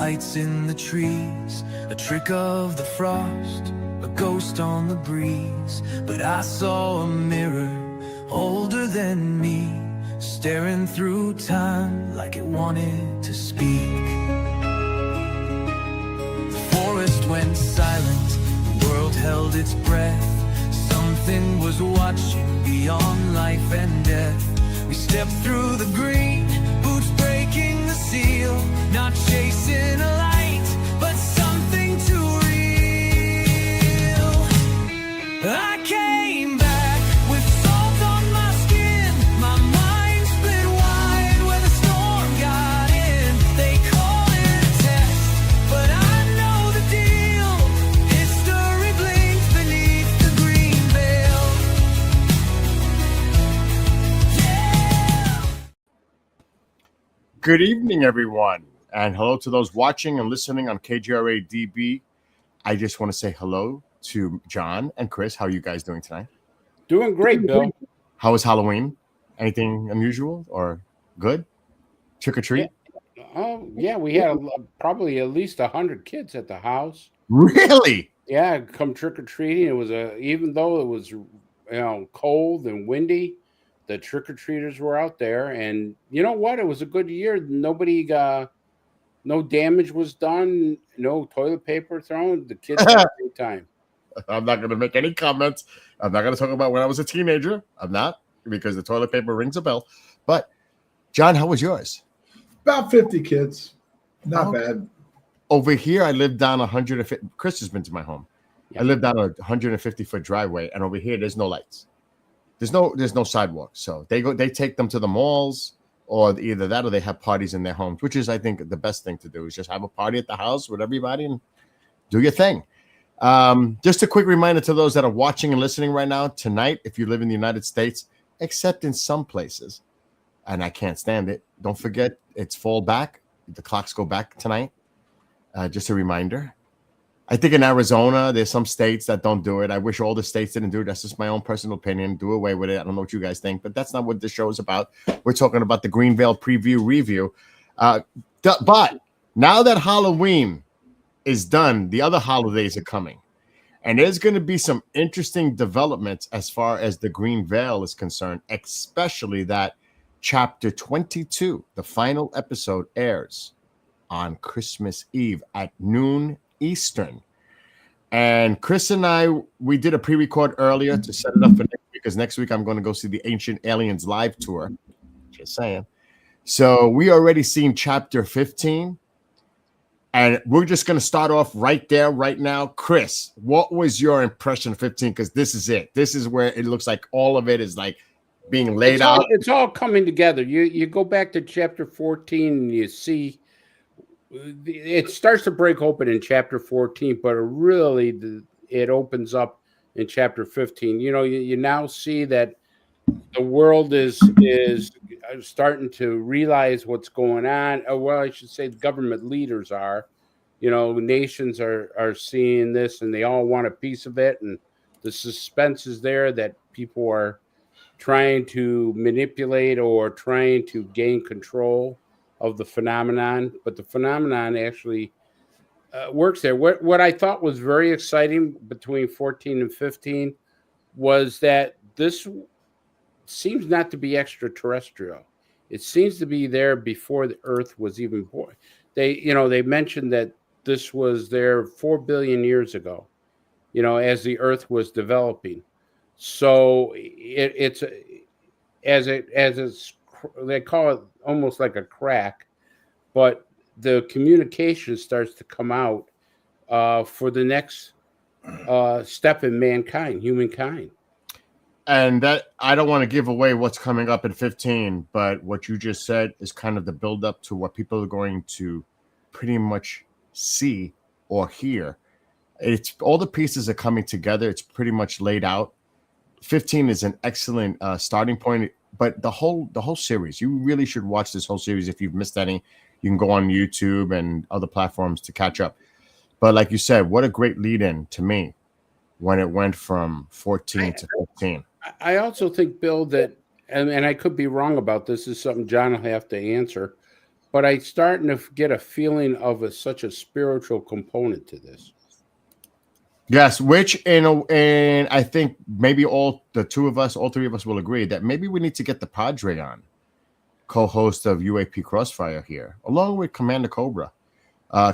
lights in the trees, a trick of the frost, a ghost on the breeze. But I saw a mirror older than me, staring through time like it wanted to speak. The forest went silent, the world held its breath. Something was watching beyond life and death. We stepped through the green, boots breaking the seal, not chasing a light, but something too real. I came back with salt on my skin, my mind split wide where the storm got in. They call it a test, but I know the deal. History blinks beneath the green veil. Yeah. Good evening, everyone, and hello to those watching and listening on KGRA DB. I just want to say hello to John and Chris. How are you guys doing tonight? Doing great, Bill. How was Halloween? Anything unusual or good? Trick or treat? Yeah, we had probably at least 100 kids at the house. Really? Yeah, come trick or treating. It was even though it was cold and windy, the trick or treaters were out there, and you know what? It was a good year. No damage was done. No toilet paper thrown. The kids had a great time. I'm not going to make any comments. I'm not going to talk about when I was a teenager. I'm not, because the toilet paper rings a bell. But, John, how was yours? About 50 kids. Not bad. Over here, I live down 150. Chris has been to my home. Yeah. I live down a 150-foot driveway, and over here, there's no lights. There's no sidewalk. So they take them to the malls, or either that or they have parties in their homes, which is, I think, the best thing to do is just have a party at the house with everybody and do your thing. Just a quick reminder to those that are watching and listening right now, tonight, if you live in the United States, except in some places, and I can't stand it, don't forget it's fall back. The clocks go back tonight. Just a reminder. I think in Arizona, there's some states that don't do it. I wish all the states didn't do it. That's just my own personal opinion. Do away with it. I don't know what you guys think, but that's not what this show is about. We're talking about the Greenvale preview review. But now that Halloween is done, the other holidays are coming, and there's going to be some interesting developments as far as the Green Veil is concerned, especially that chapter 22, the final episode, airs on Christmas Eve at noon Eastern. And Chris and I, we did a pre-record earlier to set it up for next week, because next week I'm going to go see the Ancient Aliens live tour. Just saying. So we already seen chapter 15. And we're just going to start off right there, right now. Chris, what was your impression of 15? Because this is it. This is where it looks like all of it is like being laid out. It's all coming together. You go back to chapter 14 and you see it starts to break open in chapter 14, but it opens up in chapter 15. You now see that the world is starting to realize what's going on. Well, I should say the government leaders are. Nations are seeing this, and they all want a piece of it. And the suspense is there that people are trying to manipulate or trying to gain control of the phenomenon. But the phenomenon actually works there. What I thought was very exciting between 14 and 15 was that this seems not to be extraterrestrial. It seems to be there before the Earth was even born. They mentioned that this was there 4 billion years ago, as the Earth was developing. So it's they call it almost like a crack, but the communication starts to come out for the next step in humankind. And that, I don't want to give away what's coming up in 15, but what you just said is kind of the build up to what people are going to pretty much see or hear. It's all the pieces are coming together. It's pretty much laid out. 15 is an excellent starting point, but the whole series, you really should watch this whole series. If you've missed any, you can go on YouTube and other platforms to catch up. But like you said, what a great lead in to me when it went from 14 to 15. I also think, Bill, that, and I could be wrong about this, is something John will have to answer, but I'm starting to get a feeling of such a spiritual component to this. Yes, which and I think maybe all three of us will agree that maybe we need to get the Padre on, co-host of UAP Crossfire here, along with Commander Cobra.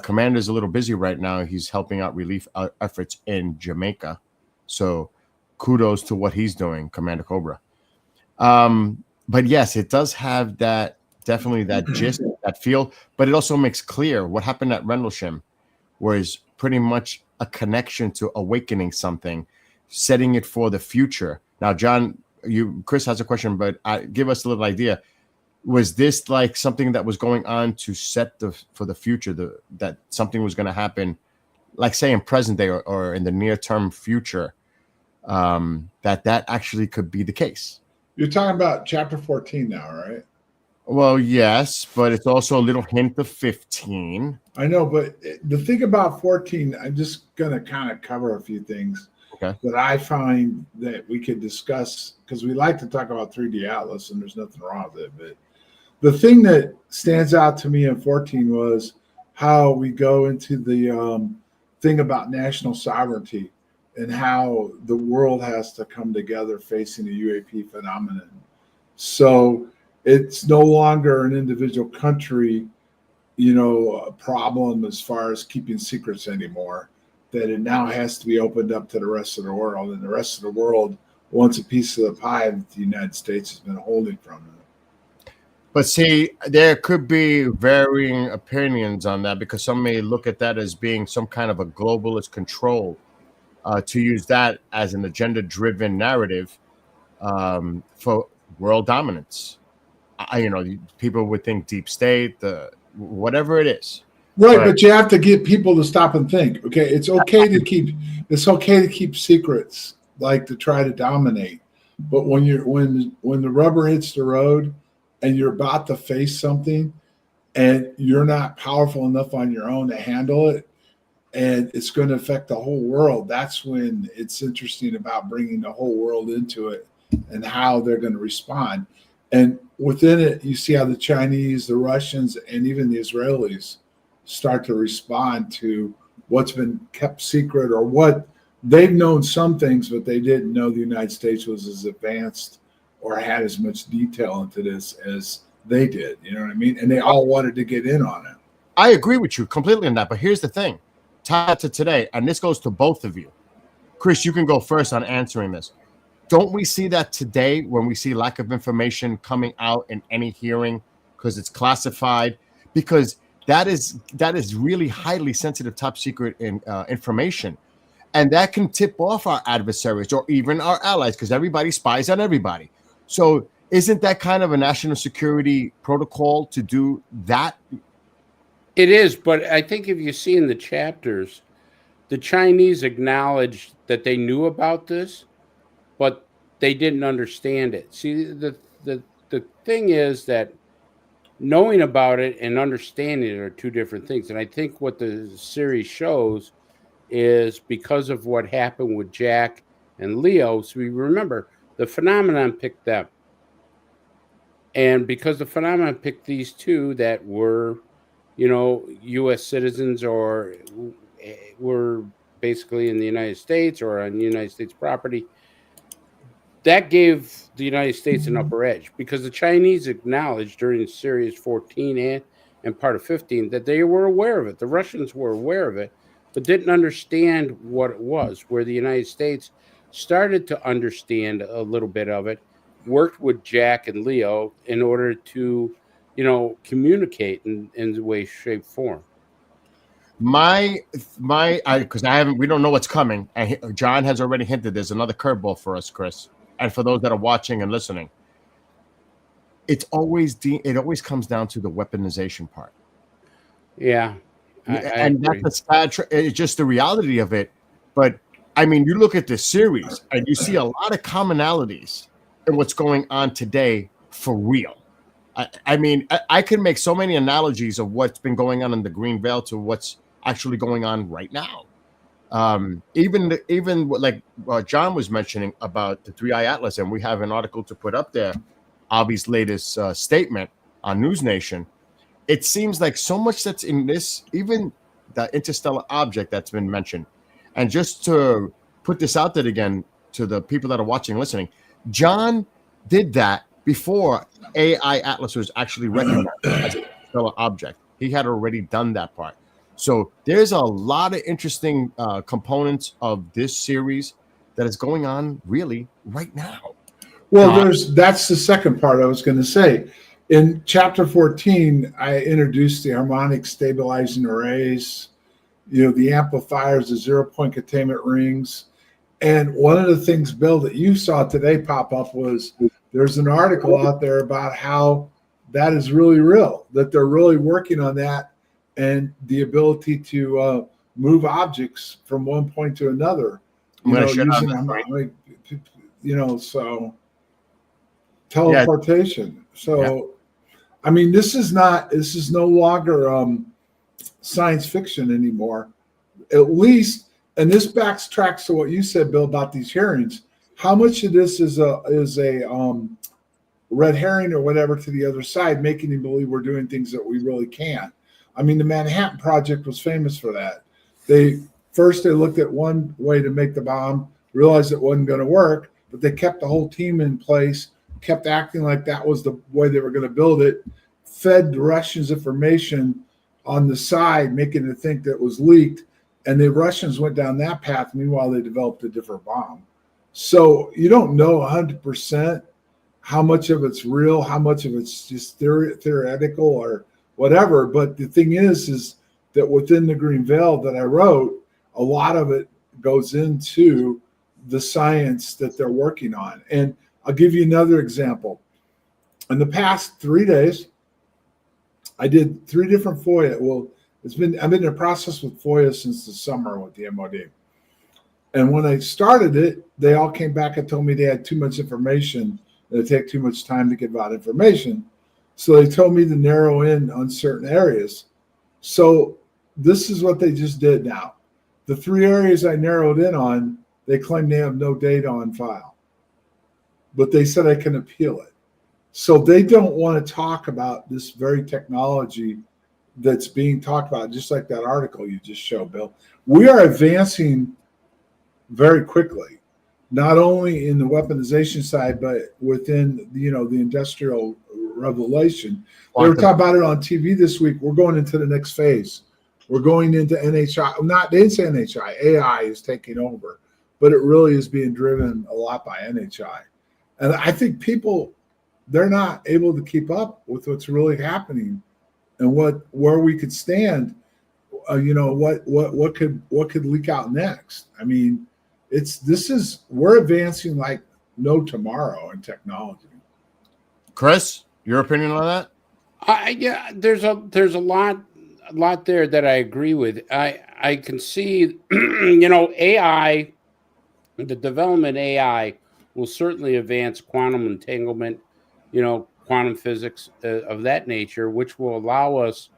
Commander's a little busy right now. He's helping out relief efforts in Jamaica. So kudos to what he's doing, Commander Cobra. But yes, it does have definitely that gist, that feel, but it also makes clear what happened at Rendlesham was pretty much a connection to awakening something, setting it for the future. Now, John, Chris has a question, but give us a little idea. Was this like something that was going on to set for the future, that something was going to happen, like say in present day or in the near term future, that actually could be the case? You're talking about chapter 14 now, right? Well, yes, but it's also a little hint of 15. I know, but the thing about 14, I'm just going to kind of cover a few things that I find that we could discuss, because we like to talk about 3D Atlas, and there's nothing wrong with it. But the thing that stands out to me in 14 was how we go into the thing about national sovereignty and how the world has to come together facing the UAP phenomenon. So it's no longer an individual country, a problem as far as keeping secrets anymore, that it now has to be opened up to the rest of the world, and the rest of the world wants a piece of the pie that the United States has been holding from them. But see, there could be varying opinions on that, because some may look at that as being some kind of a globalist control, to use that as an agenda-driven narrative for world dominance. People would think deep state, whatever it is. Right, but you have to get people to stop and think. Okay, it's okay to keep secrets, like to try to dominate. But when the rubber hits the road and you're about to face something and you're not powerful enough on your own to handle it, and it's going to affect the whole world, that's when it's interesting about bringing the whole world into it and how they're going to respond. And within it, you see how the Chinese, the Russians, and even the Israelis start to respond to what's been kept secret, or what they've known some things, but they didn't know the United States was as advanced or had as much detail into this as they did. You know what I mean? And they all wanted to get in on it. I agree with you completely on that. But here's the thing, tied to today, and this goes to both of you. Chris, you can go first on answering this. Don't we see that today when we see lack of information coming out in any hearing because it's classified? Because that is really highly sensitive, top secret information. And that can tip off our adversaries or even our allies, because everybody spies on everybody. So isn't that kind of a national security protocol to do that? It is, but I think if you see in the chapters, the Chinese acknowledged that they knew about this, but they didn't understand it. See, the thing is that knowing about it and understanding it are two different things. And I think what the series shows is, because of what happened with Jack and Leo, so we remember the phenomenon picked them. And because the phenomenon picked these two that were, U.S. citizens or were basically in the United States or on United States property, that gave the United States an upper edge, because the Chinese acknowledged during Series 14 and part of 15 that they were aware of it. The Russians were aware of it, but didn't understand what it was, where the United States started to understand a little bit of it, worked with Jack and Leo in order to, communicate in the way, shape, form. Because we don't know what's coming, and John has already hinted there's another curveball for us, Chris, and for those that are watching and listening. It always comes down to the weaponization part. Yeah, and that's it's just the reality of it. But I mean, you look at the series and you see a lot of commonalities in what's going on today for real. I mean, I can make so many analogies of what's been going on in the Green Veil to what's actually going on right now. Even like John was mentioning about the 3i Atlas, and we have an article to put up there, Avi's latest statement on News Nation. it seems like so much that's in this, even the interstellar object that's been mentioned. And just to put this out there again to the people that are watching, listening, John did that before AI Atlas was actually recognized as a stellar object. He had already done that part. So there's a lot of interesting components of this series that is going on really right now. Well, that's the second part I was going to say. In chapter 14, I introduced the harmonic stabilizing arrays, the amplifiers, the 0-point containment rings. And one of the things, Bill, that you saw today pop up was there's an article out there about how that is really real, that they're really working on that and the ability to move objects from one point to another. So teleportation. Yeah. So, I mean, this is no longer science fiction anymore, at least. And this backtracks to what you said, Bill, about these hearings. How much of this is a red herring or whatever to the other side, making them believe we're doing things that we really can't? I mean, the Manhattan Project was famous for that. They looked at one way to make the bomb, realized it wasn't going to work, but they kept the whole team in place, kept acting like that was the way they were going to build it, fed the Russians information on the side, making it think that it was leaked. And the Russians went down that path. Meanwhile, they developed a different bomb. So you don't know 100% how much of it's real, how much of it's just theoretical or whatever. But the thing is that within the Green Veil that I wrote, a lot of it goes into the science that they're working on. And I'll give you another example. In the past 3 days, I did 3 different FOIA. Well, I've been in a process with FOIA since the summer with the MOD. And when I started it, they all came back and told me they had too much information. It would take too much time to give out information. So they told me to narrow in on certain areas. So this is what they just did now. The 3 areas I narrowed in on, they claim they have no data on file. But they said I can appeal it. So they don't want to talk about this very technology that's being talked about, just like that article you just showed, Bill. We are advancing very quickly, not only in the weaponization side, but within the industrial revelation. They were talking about it on TV this week. We're going into the next phase. We're going into NHI. They didn't say NHI. AI is taking over, but it really is being driven a lot by NHI. And I think people, they're not able to keep up with what's really happening and where we could stand. What could leak out next? I mean, we're advancing like no tomorrow in technology. Chris, your opinion on that? Yeah, there's a lot there that I agree with. I can see, AI, the development AI will certainly advance quantum entanglement, quantum physics of that nature, which will allow us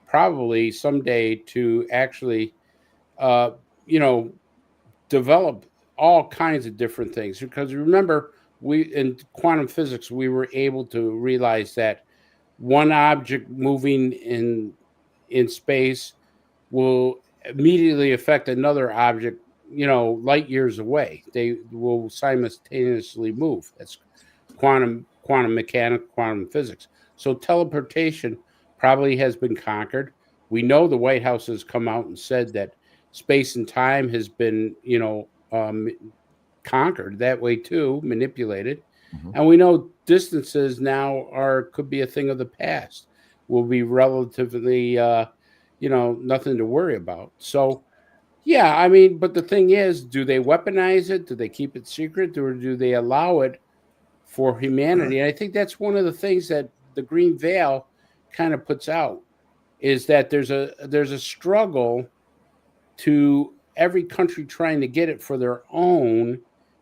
probably someday to actually, develop all kinds of different things. Because remember, in quantum physics, we were able to realize that one object moving in space will immediately affect another object, light years away. They will simultaneously move. That's quantum mechanics, quantum physics. So teleportation probably has been conquered. We know the White House has come out and said that space and time has been, conquered that way too, manipulated. Mm-hmm. And we know distances now could be a thing of the past. Will be relatively, nothing to worry about. So, yeah, I mean, but the thing is, do they weaponize it? Do they keep it secret, or do they allow it for humanity? And I think that's one of the things that the Green Veil kind of puts out, is that there's a struggle to every country trying to get it for their own,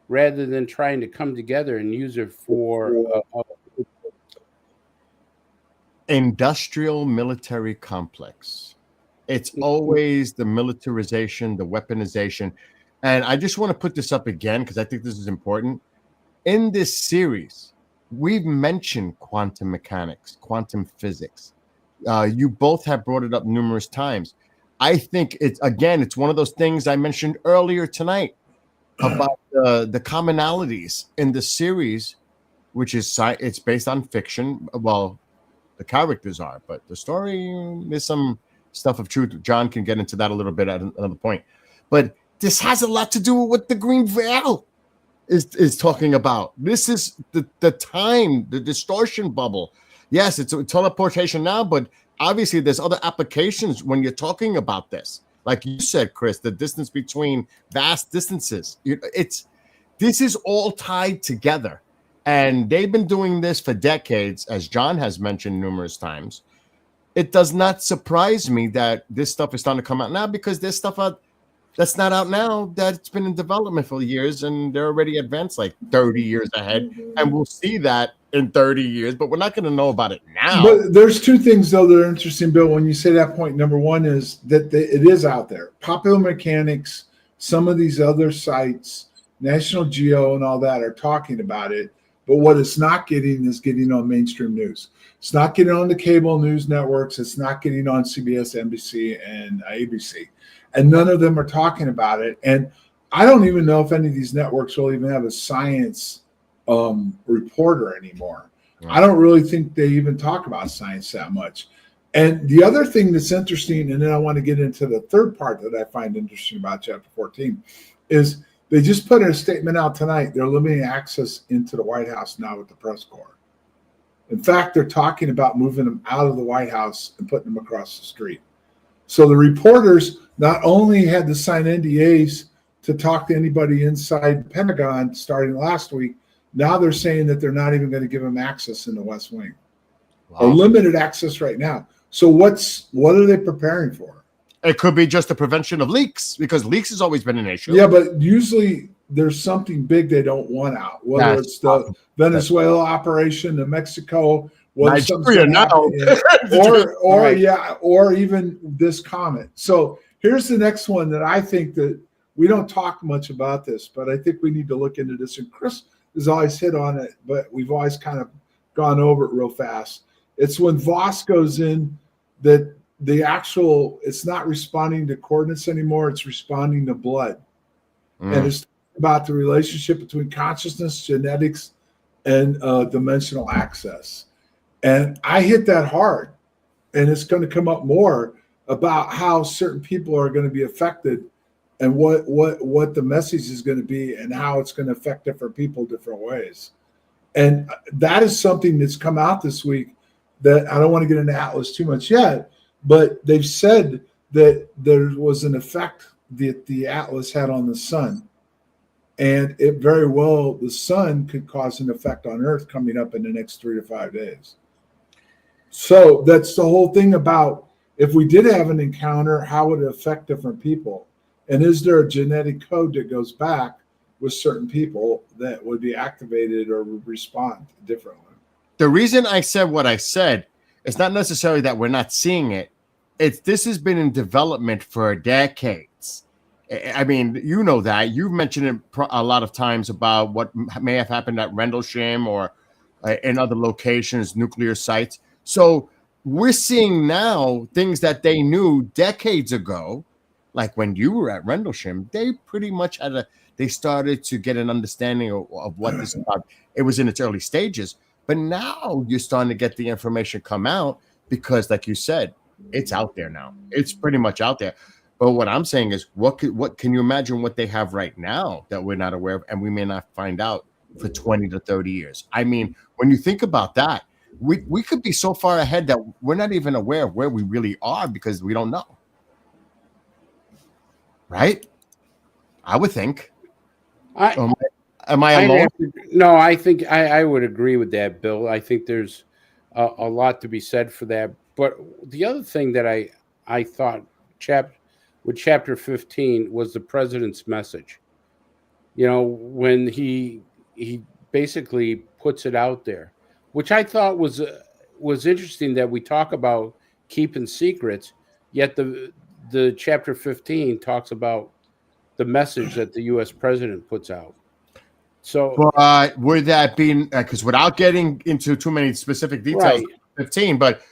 rather than trying to come together and use it for industrial military complex. It's always the militarization, the weaponization. And I just want to put this up again because I think this is important. In this series, we've mentioned quantum mechanics, quantum physics. You both have brought it up numerous times. I think it's one of those things I mentioned earlier tonight about the commonalities in the series, which is it's based on fiction. Well, the characters are, but the story, there's some stuff of truth. John can get into that a little bit at another point. But this has a lot to do with what the Green Veil is talking about. This is the time, the distortion bubble. Yes, it's a teleportation now, but obviously there's other applications when you're talking about this. Like you said, Chris, the distance between vast distances. This is all tied together. And they've been doing this for decades, as John has mentioned numerous times. It does not surprise me that this stuff is starting to come out now, because there's stuff out that's not out now that's been in development for years, and they're already advanced like 30 years ahead. And we'll see that in 30 years, but we're not going to know about it now. But there's two things, though, that are interesting, Bill, when you say that point. Number one is that it is out there. Popular Mechanics, some of these other sites, National Geo and all that are talking about it. But what it's not getting is getting on mainstream news. It's not getting on the cable news networks. It's not getting on CBS, NBC, and ABC. And none of them are talking about it. And I don't even know if any of these networks will even have a science reporter anymore. Right. I don't really think they even talk about science that much. And the other thing that's interesting, and then I want to get into the third part that I find interesting about Chapter 14, is they just put a statement out tonight. They're limiting access into the White House now with the press corps. In fact, they're talking about moving them out of the White House and putting them across the street. So the reporters not only had to sign NDAs to talk to anybody inside the Pentagon starting last week, now they're saying that they're not even going to give them access in the West Wing. Wow. Or limited access right now. So what are they preparing for? It could be just the prevention of leaks, because leaks has always been an issue. Yeah, but usually there's something big they don't want out, whether it's the Venezuela operation, the Mexico, Nigeria now, or even this comment. So here's the next one that I think that we don't talk much about this, but I think we need to look into this. And Chris has always hit on it, but we've always kind of gone over it real fast. It's when Voss goes in that it's not responding to coordinates anymore. It's responding to blood. And it's about the relationship between consciousness, genetics, and dimensional access. And I hit that hard, and it's going to come up more about how certain people are going to be affected and what the message is going to be and how it's going to affect different people different ways. And that is something that's come out this week that I don't want to get into Atlas too much yet, but they've said that there was an effect that the Atlas had on the sun. And it very well, the sun could cause an effect on Earth coming up in the next 3 to 5 days. So that's the whole thing about, if we did have an encounter, how would it affect different people? And is there a genetic code that goes back with certain people that would be activated or would respond differently? The reason I said what I said, it's not necessarily that we're not seeing it. This has been in development for decades. I mean, you know that. You've mentioned it a lot of times about what may have happened at Rendlesham or in other locations, nuclear sites. So we're seeing now things that they knew decades ago, like when you were at Rendlesham, they pretty much they started to get an understanding of what this is about. It was in its early stages, but now you're starting to get the information come out because, like you said, it's out there now. It's pretty much out there. But what I'm saying is, what can you imagine what they have right now that we're not aware of, and we may not find out for 20 to 30 years? I mean, when you think about that, we could be so far ahead that we're not even aware of where we really are because we don't know. Right? I would think. Am I alone? No, I think I would agree with that, Bill. I think there's a lot to be said for that. But the other thing that I thought with Chapter 15 was the president's message. You know, when he basically puts it out there, which I thought was interesting, that we talk about keeping secrets, yet the Chapter 15 talks about the message that the U.S. president puts out. So, would that be, because without getting into too many specific details, right. 15, but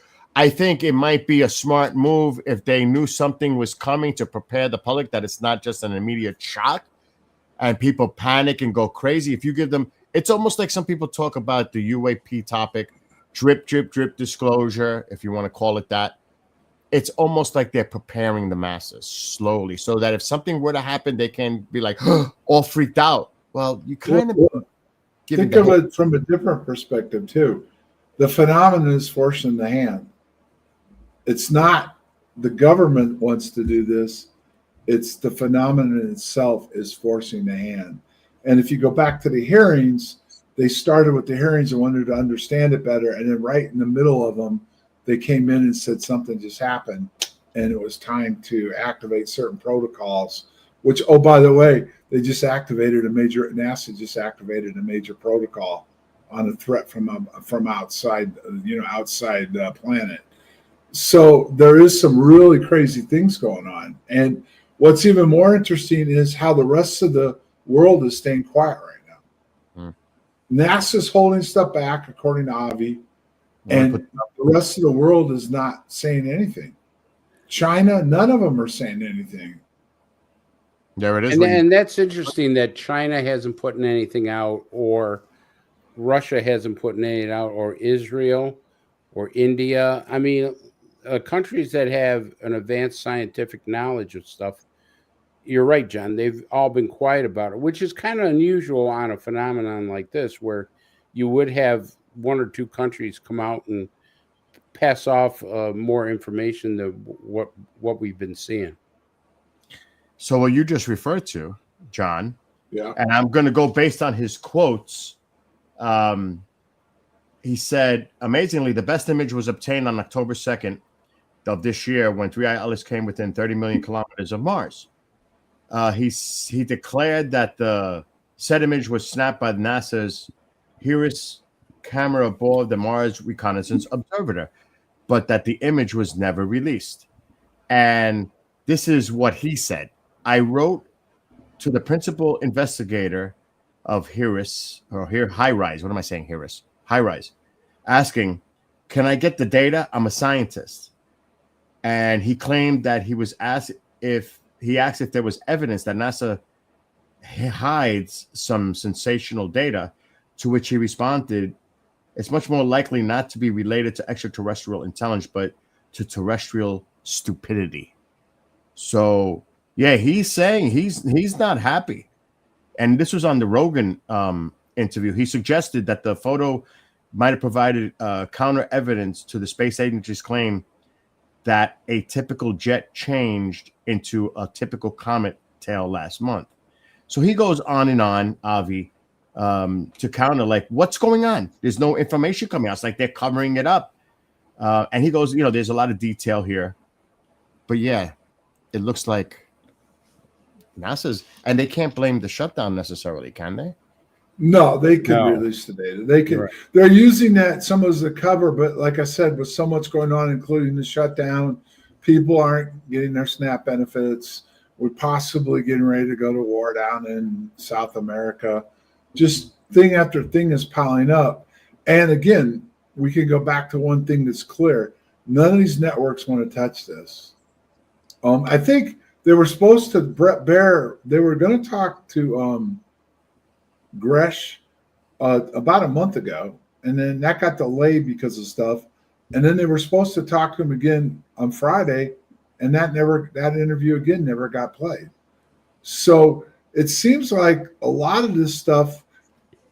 I think it might be a smart move if they knew something was coming to prepare the public, that it's not just an immediate shock and people panic and go crazy. If you give them, it's almost like some people talk about the UAP topic, drip, drip, drip disclosure, if you want to call it that. It's almost like they're preparing the masses slowly so that if something were to happen, they can be like, all freaked out. Well, you kind of think of it from a different perspective too. The phenomenon is forcing the hand. It's not the government wants to do this. It's the phenomenon itself is forcing the hand. And if you go back to the hearings, they started with the hearings and wanted to understand it better. And then right in the middle of them, they came in and said something just happened. And it was time to activate certain protocols, which, oh, by the way, they just activated NASA just activated a major protocol on a threat from outside, outside the planet. So there is some really crazy things going on. And what's even more interesting is how the rest of the world is staying quiet right now. NASA's holding stuff back, according to Avi, and the rest of the world is not saying anything. China, none of them are saying anything. There it is. And that's interesting that China hasn't put anything out, or Russia hasn't put anything out, or Israel or India. I mean, countries that have an advanced scientific knowledge of stuff, you're right, John, they've all been quiet about it, which is kind of unusual on a phenomenon like this, where you would have one or two countries come out and pass off more information than what we've been seeing. So what you just referred to, John, yeah, and I'm going to go based on his quotes. He said, amazingly, the best image was obtained on October 2nd of this year when 3i Atlas came within 30 million kilometers of Mars. He declared that the said image was snapped by NASA's HIRIS camera aboard the Mars Reconnaissance Observer, but that the image was never released. And this is what he said. I wrote to the principal investigator of HIRIS, or HiRISE. What am I saying? HIRIS. HiRISE. Asking, can I get the data? I'm a scientist. And he claimed that he was asked if there was evidence that NASA hides some sensational data, to which he responded, it's much more likely not to be related to extraterrestrial intelligence, but to terrestrial stupidity. So, yeah, he's saying he's not happy. And this was on the Rogan interview. He suggested that the photo might have provided counter evidence to the space agency's claim that a typical jet changed into a typical comet tail last month. So he goes on and on, Avi, to counter, like, what's going on? There's no information coming out. It's like they're covering it up. And he goes, there's a lot of detail here. But yeah, it looks like NASA's, and they can't blame the shutdown necessarily, can they? No, they can release the data. They can. Right. They're using that some as a cover, but like I said, with so much going on, including the shutdown, people aren't getting their SNAP benefits. We're possibly getting ready to go to war down in South America. Just thing after thing is piling up. And again, we can go back to one thing that's clear. None of these networks want to touch this. I think they were supposed to, Brett Baer, they were going to talk to Gresh about a month ago, and then that got delayed because of stuff. And then they were supposed to talk to him again on Friday, and that interview again never got played. So it seems like a lot of this stuff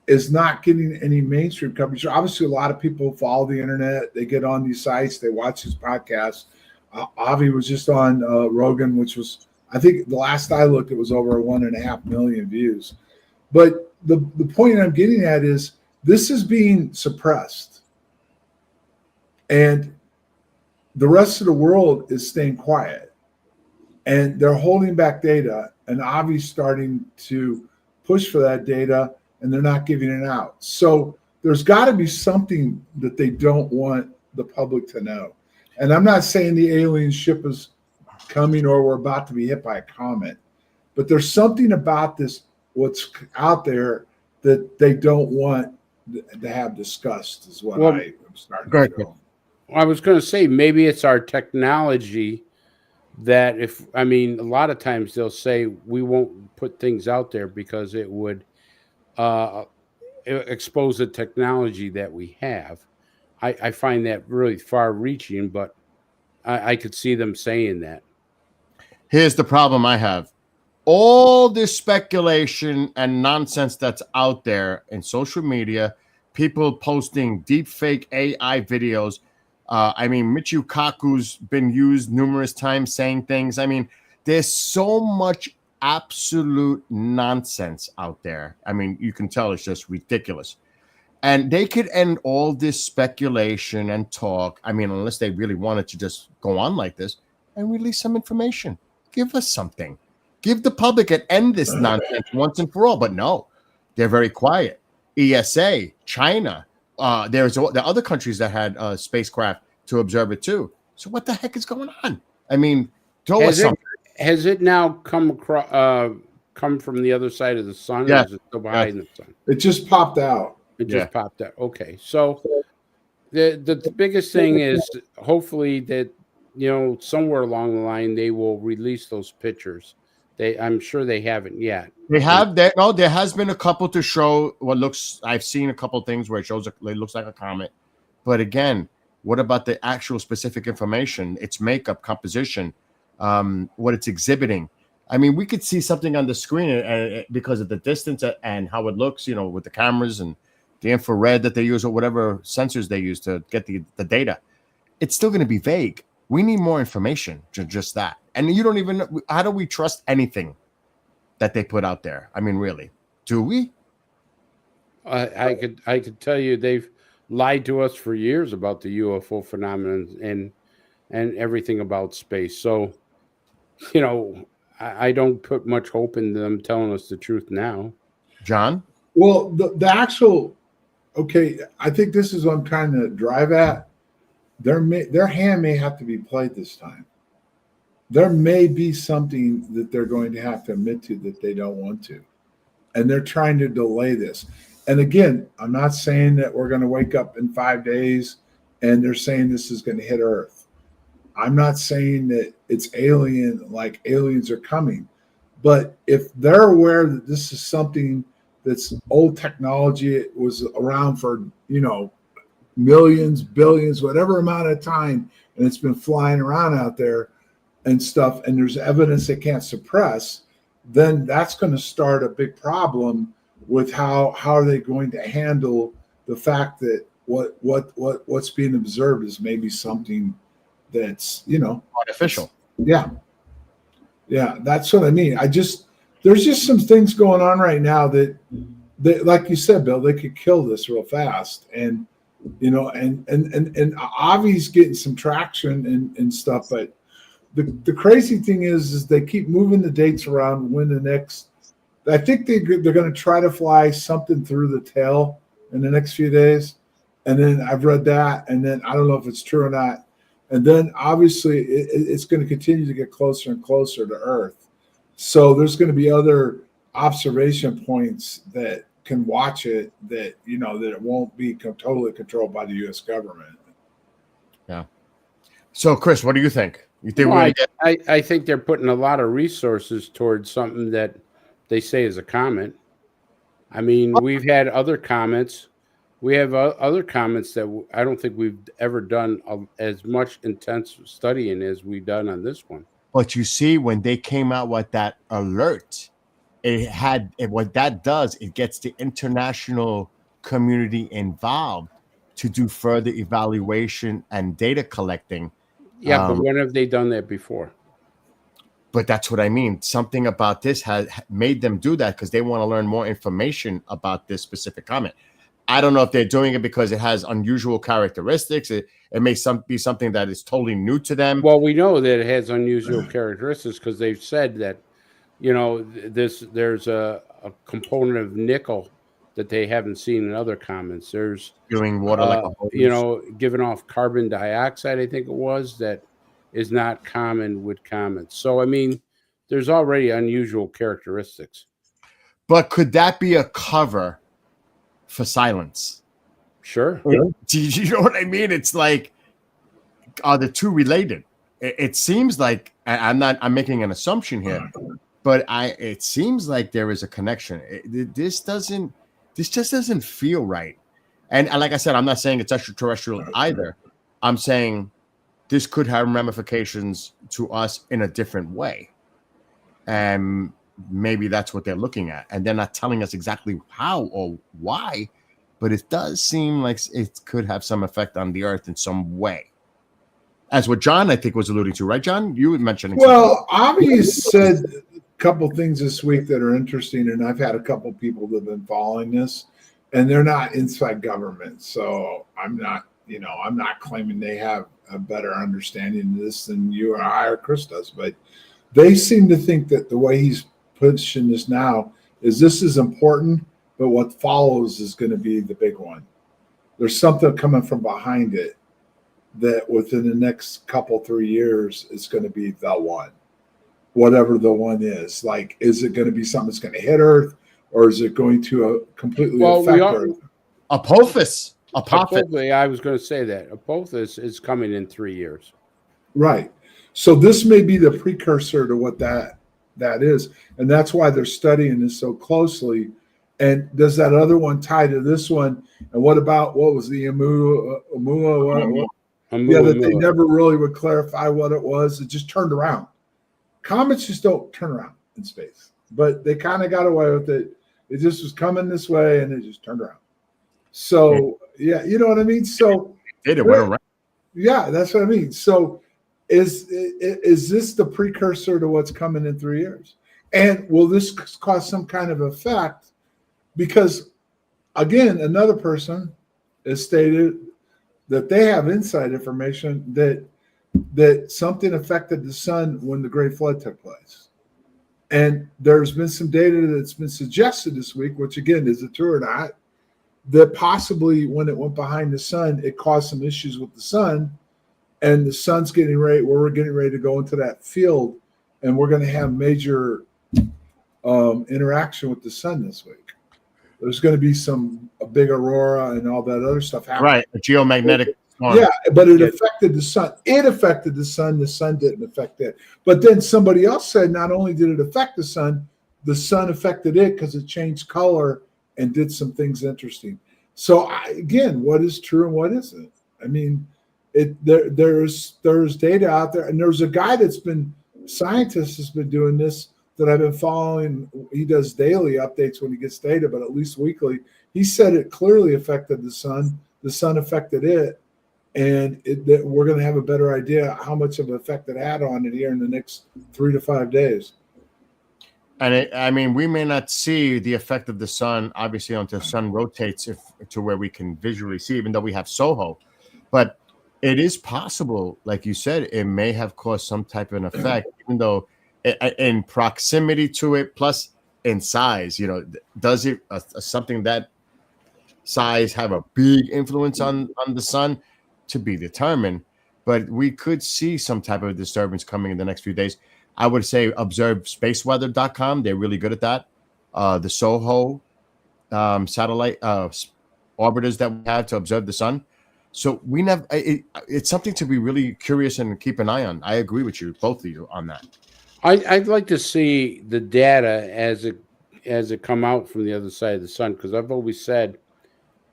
is not getting any mainstream coverage. Obviously, a lot of people follow the internet. They get on these sites. They watch these podcasts. Avi was just on Rogan, which was, I think the last I looked, it was over 1.5 million views. But the point I'm getting at is this is being suppressed. And the rest of the world is staying quiet. And they're holding back data. And Avi's starting to push for that data, and they're not giving it out. So there's got to be something that they don't want the public to know. And I'm not saying the alien ship is coming or we're about to be hit by a comet, but there's something about this, what's out there, that they don't want to have discussed, is what I'm starting to feel. I was going to say maybe it's our technology that a lot of times they'll say we won't put things out there because it would expose the technology that we have. I find that really far reaching, but I could see them saying that. Here's the problem I have. All this speculation and nonsense that's out there in social media, people posting deep fake AI videos. Michio Kaku's been used numerous times saying things. I mean, there's so much absolute nonsense out there. I mean, you can tell it's just ridiculous. And they could end all this speculation and talk. I mean, unless they really wanted to just go on like this and release some information. Give us something. Give the public and end this nonsense once and for all. But no, they're very quiet. ESA, China, there's the other countries that had spacecraft to observe it too. So what the heck is going on? I mean, throw us something. Has it now come from the other side of the sun? Yeah. Or is it still behind the sun? It just popped out. It just popped out. Okay. So the biggest thing is hopefully that, somewhere along the line, they will release those pictures. I'm sure they haven't yet. They have that. No, there has been a couple to show I've seen a couple things where it shows it looks like a comet. But again, what about the actual specific information, its makeup, composition, what it's exhibiting? I mean, we could see something on the screen because of the distance and how it looks, with the cameras and the infrared that they use or whatever sensors they use to get the data. It's still going to be vague. We need more information, just that. And you don't even know, how do we trust anything that they put out there? I mean, really, do we? I could tell you they've lied to us for years about the UFO phenomenon and everything about space. So, I don't put much hope in them telling us the truth now. John? Well, the actual, okay, I think this is what I'm trying to drive at. Their hand may have to be played this time. There may be something that they're going to have to admit to that they don't want to. And they're trying to delay this. And again, I'm not saying that we're going to wake up in 5 days and they're saying this is going to hit Earth. I'm not saying that it's alien, like aliens are coming. But if they're aware that this is something that's old technology, it was around for, millions, billions, whatever amount of time, and it's been flying around out there and stuff, and there's evidence they can't suppress, then that's going to start a big problem with how are they going to handle the fact that what's being observed is maybe something that's Artificial. Yeah, that's what I mean. There's just some things going on right now that like you said, Bill, they could kill this real fast. And and Avi's getting some traction and stuff, but the crazy thing is they keep moving the dates around when the next. I think they're going to try to fly something through the tail in the next few days, and then I've read that, and then I don't know if it's true or not, and then obviously it's going to continue to get closer and closer to Earth. So there's going to be other observation points that can watch it, that that it won't be totally controlled by the U.S. government. Yeah. So, Chris, what do you think? You think I think they're putting a lot of resources towards something that they say is a comet. I mean, we've had other comets. We have other comets that I don't think we've ever done as much intense studying as we've done on this one. But you see, when they came out with that alert, what that does, it gets the international community involved to do further evaluation and data collecting. Yeah, but when have they done that before? But that's what I mean. Something about this has made them do that because they want to learn more information about this specific comet. I don't know if they're doing it because it has unusual characteristics. It may be something that is totally new to them. Well, we know that it has unusual characteristics because they've said that, there's a component of nickel that they haven't seen in other comets. There's doing water like a hose. Giving off carbon dioxide, I think it was, that is not common with comets. So, I mean, there's already unusual characteristics. But could that be a cover for silence? Sure. Do you know what I mean? It's like are the two related? It seems like I'm making an assumption here, but it seems like there is a connection. This just doesn't feel right. And like I said, I'm not saying it's extraterrestrial either. I'm saying this could have ramifications to us in a different way. And maybe that's what they're looking at. And they're not telling us exactly how or why, but it does seem like it could have some effect on the Earth in some way. As what John, I think, was alluding to, right, John? You were mentioning. Well, Avi said a couple things this week that are interesting, and I've had a couple people that have been following this, and they're not inside government. So I'm not claiming they have a better understanding of this than you or I or Chris does, but they seem to think that the way he's pushing this now is this is important, but what follows is going to be the big one. There's something coming from behind it that within the next couple, 3 years is going to be the one, whatever the one is. Like, is it going to be something that's going to hit Earth, or is it going to completely affect Earth? Apophis. I was going to say that. Apophis is coming in 3 years. Right. So this may be the precursor to what that is. And that's why they're studying this so closely. And does that other one tie to this one? And what was the Oumuamua? That they never really would clarify what it was. It just turned around. Comets just don't turn around in space. But they kind of got away with it. It just was coming this way, and it just turned around. So, yeah, you know what I mean? So it went around. Yeah, that's what I mean. So is this the precursor to what's coming in 3 years? And will this cause some kind of effect? Because, again, another person has stated that they have inside information that something affected the sun when the Great Flood took place. And there's been some data that's been suggested this week, which, again, is it true or not, that possibly when it went behind the sun, it caused some issues with the sun, and the sun's we're getting ready to go into that field, and we're going to have major interaction with the sun this week. There's going to be a big aurora and all that other stuff happening. Right, a geomagnetic storm. Yeah, but it affected the sun. It affected the sun. The sun didn't affect it. But then somebody else said not only did it affect the sun affected it because it changed color and did some things interesting. So again, what is true and what isn't? I mean, there's data out there, and there's a guy scientist has been doing this that I've been following. He does daily updates when he gets data, but at least weekly. He said it clearly affected the sun. The sun affected it, and we're going to have a better idea how much of an effect it had on it here in the next 3 to 5 days. And we may not see the effect of the sun, obviously, until the sun rotates to where we can visually see, even though we have SOHO. But it is possible, like you said, it may have caused some type of an effect, even though in proximity to it, plus in size. Does it something that size have a big influence on the sun? To be determined. But we could see some type of disturbance coming in the next few days. I would say observe spaceweather.com. They're really good at that. The SOHO satellite orbiters that we have to observe the sun. So it's something to be really curious and keep an eye on. I agree with you, both of you, on that. I'd like to see the data as it come out from the other side of the sun, because I've always said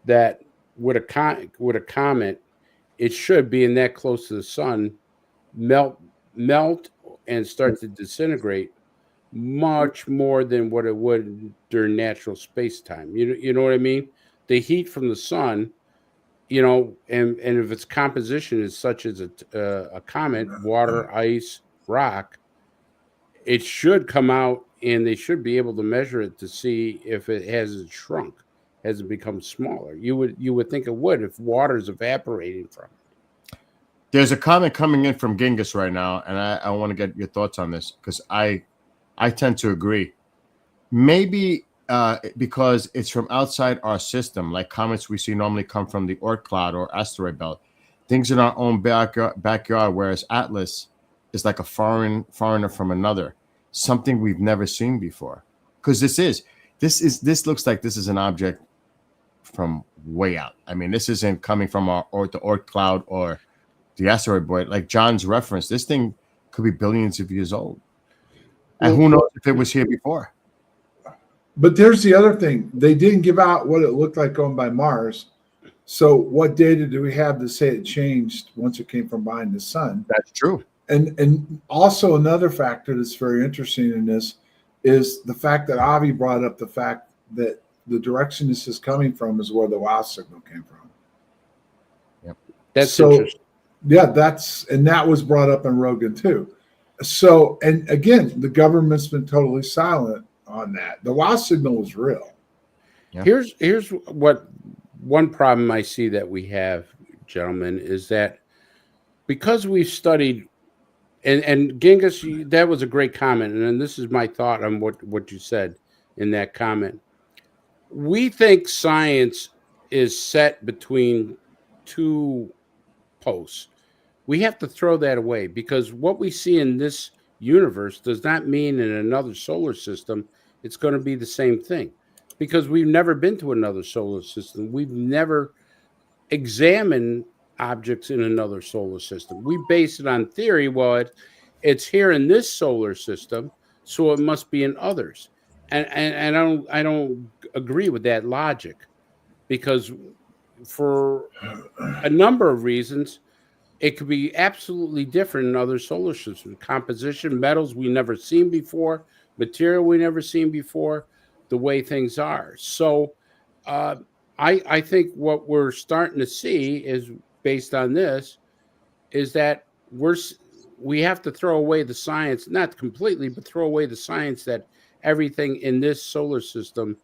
that with a comet, it should, being that close to the sun, melt and start to disintegrate much more than what it would during natural space time. You know what I mean? The heat from the sun, and if its composition is such as a comet, water, ice, rock, it should come out, and they should be able to measure it to see if it hasn't shrunk, has it become smaller. You would think it would if water is evaporating from it. There's a comment coming in from Genghis right now, and I want to get your thoughts on this, because I tend to agree. Maybe because it's from outside our system, like comets we see normally come from the Oort cloud or asteroid belt, things in our own backyard, whereas Atlas is like a foreigner from another, something we've never seen before. Because this looks like this is an object from way out. I mean, this isn't coming from the Oort cloud or the asteroid boy, like John's reference, this thing could be billions of years old. And Well, who knows if it was here before? But there's the other thing. They didn't give out what it looked like going by Mars. So what data do we have to say it changed once it came from behind the sun? That's true. And also another factor that's very interesting in this is the fact that Avi brought up the fact that the direction this is coming from is where the wow signal came from. That's So- interesting. Yeah, that was brought up in Rogan too. So, and again, the government's been totally silent on that. The wow signal was real. Yeah. Here's what one problem I see that we have, gentlemen, is that because we've studied, and Genghis, that was a great comment, and then this is my thought on what you said in that comment. We think science is set between two posts. We have to throw that away because what we see in this universe does not mean in another solar system it's going to be the same thing, because we've never been to another solar system. We've never examined objects in another solar system. We base it on theory. Well, it's here in this solar system, so it must be in others. And I don't agree with that logic, because for a number of reasons, it could be absolutely different in other solar systems. Composition, metals we never seen before, material we never seen before, the way things are. So I think what we're starting to see is, based on this, is that we have to throw away the science, not completely, but throw away the science that everything in this solar system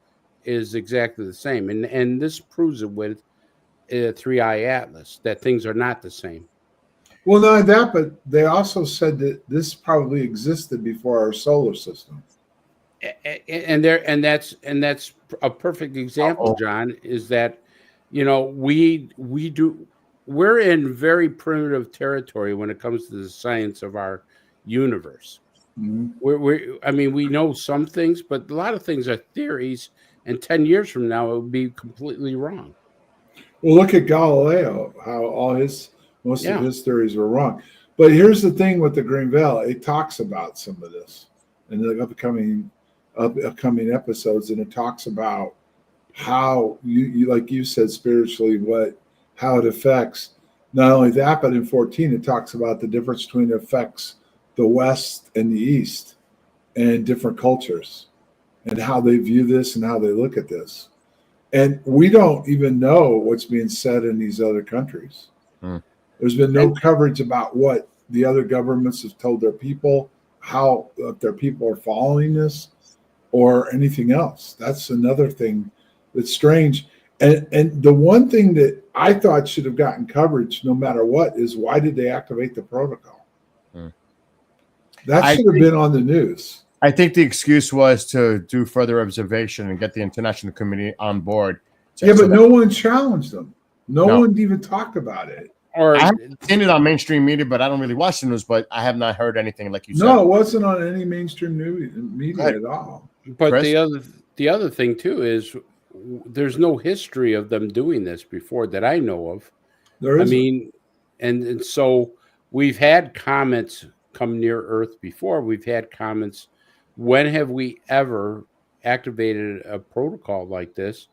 is exactly the same. And this proves it with 3i Atlas, that things are not the same. Well, not only that, but they also said that this probably existed before our solar system. And that's a perfect example, Uh-oh. John, is that, you know, we're in very primitive territory when it comes to the science of our universe. Mhm. We know some things, but a lot of things are theories, and 10 years from now it would be completely wrong. Well, look at Galileo, how most Yeah. of his theories were wrong. But here's the thing with the Green Veil, it talks about some of this in the upcoming episodes, and it talks about how you like you said spiritually, how it affects. Not only that, but in 14 it talks about the difference between it affects the West and the East and different cultures and how they view this and how they look at this. And we don't even know what's being said in these other countries. There's been no coverage about what the other governments have told their people, how their people are following this, or anything else. That's another thing that's strange. And the one thing that I thought should have gotten coverage no matter what is, why did they activate the protocol? That I should have think- been on the news. I think the excuse was to do further observation and get the international community on board. Yeah, So but that- no one challenged them. No No. one even talked about it. Or I haven't seen it on mainstream media, but I don't really watch the news. But I have not heard anything like you said. No, it wasn't on any mainstream media Right. at all. but Chris? the other thing too is there's no history of them doing this before that I know of. There I is. mean, and so we've had comments come near Earth before. We've had comments. When have we ever activated a protocol like this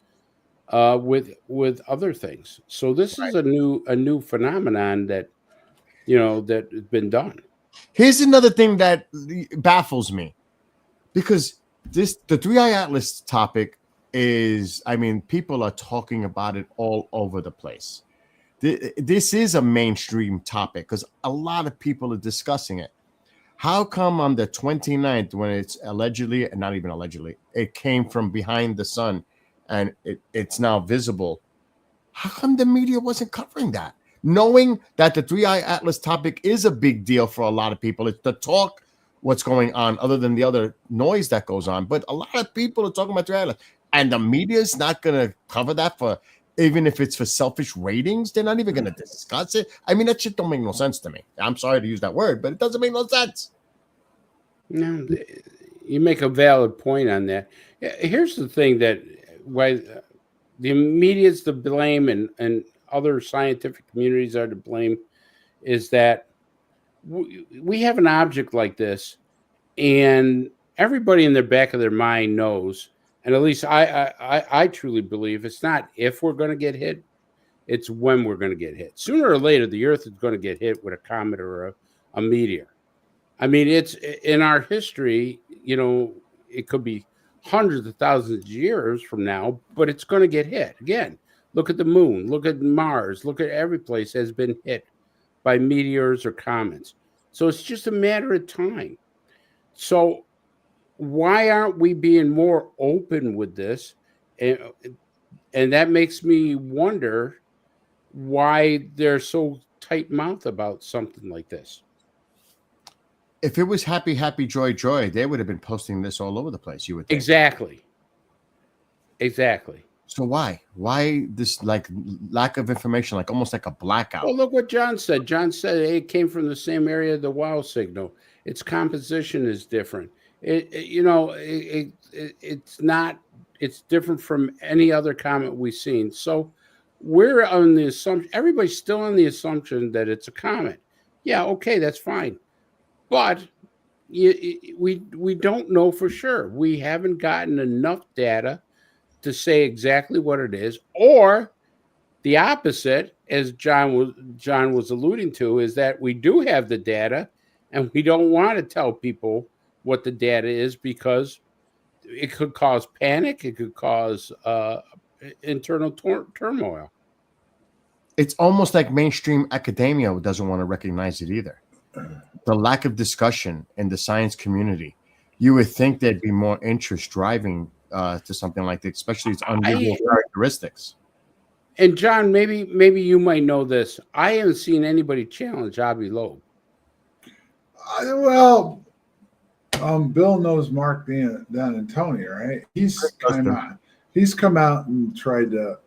with other things? So this is a new phenomenon that that has been done. Here's another thing that baffles me, because the 3i Atlas topic is, people are talking about it all over the place. This is a mainstream topic because a lot of people are discussing it. How come on the 29th, when it's allegedly, not even allegedly, it came from behind the sun and it's now visible? How come the media wasn't covering that? Knowing that the 3i Atlas topic is a big deal for a lot of people. It's the talk, what's going on, other than the other noise that goes on. But a lot of people are talking about 3i Atlas. And the media is not going to cover that, for even if it's for selfish ratings. They're not even going to discuss it. That shit don't make no sense to me. I'm sorry to use that word, but it doesn't make no sense. No, you make a valid point on that. Here's the thing, that why the media's to blame and other scientific communities are to blame is that we have an object like this, and everybody in the back of their mind knows, and at least I truly believe it's not if we're going to get hit, it's when we're going to get hit. Sooner or later, the Earth is going to get hit with a comet or a meteor. I mean, it's in our history, it could be hundreds of thousands of years from now, but it's going to get hit. Again, look at the moon, look at Mars, look at every place has been hit by meteors or comets. So it's just a matter of time. So why aren't we being more open with this? And that makes me wonder why they're so tight-mouthed about something like this. If it was happy, happy, joy, joy, they would have been posting this all over the place. You would think. Exactly. So why this like lack of information, like almost like a blackout? Well, look what John said. John said it came from the same area of the wow signal. Its composition is different. It's not. It's different from any other comet we've seen. So we're on the assumption. Everybody's still on the assumption that it's a comet. Yeah, okay, that's fine. But we don't know for sure. We haven't gotten enough data to say exactly what it is, or the opposite, as John was alluding to, is that we do have the data, and we don't want to tell people what the data is because it could cause panic. It could cause internal turmoil. It's almost like mainstream academia doesn't want to recognize it either. The lack of discussion in the science community. You would think there'd be more interest driving to something like that, especially its unusual characteristics. And John, maybe you might know this. I haven't seen anybody challenge Avi Loeb. Bill knows Mark D'Antonio, right? He's come out and tried to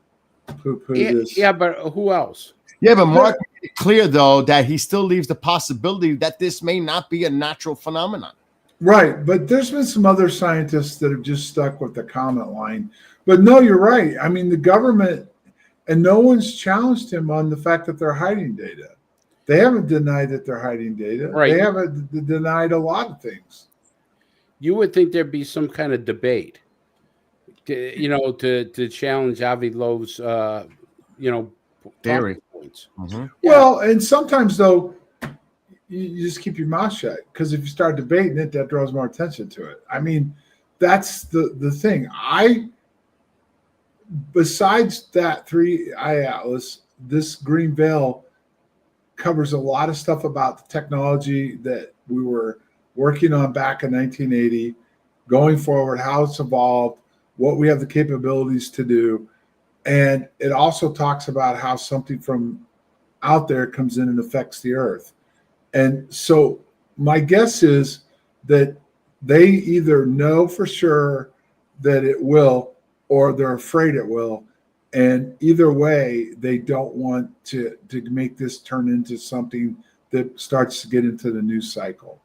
poo-poo this. Yeah, but who else? Yeah, but Mark made it clear though that he still leaves the possibility that this may not be a natural phenomenon. Right, but there's been some other scientists that have just stuck with the comment line. But no, you're right. I mean, the government, and no one's challenged him on the fact that they're hiding data. They haven't denied that they're hiding data. Right. They haven't denied a lot of things. You would think there'd be some kind of debate, to challenge Avi Loeb's, theory. Points. Mm-hmm. Well, and sometimes though, you just keep your mouth shut, because if you start debating it, that draws more attention to it. I mean, that's the thing. Besides that 3-eye atlas, this green veil covers a lot of stuff about the technology that we were working on back in 1980, going forward, how it's evolved, what we have the capabilities to do. And it also talks about how something from out there comes in and affects the Earth. And so my guess is that they either know for sure that it will, or they're afraid it will. And either way, they don't want to make this turn into something that starts to get into the news cycle.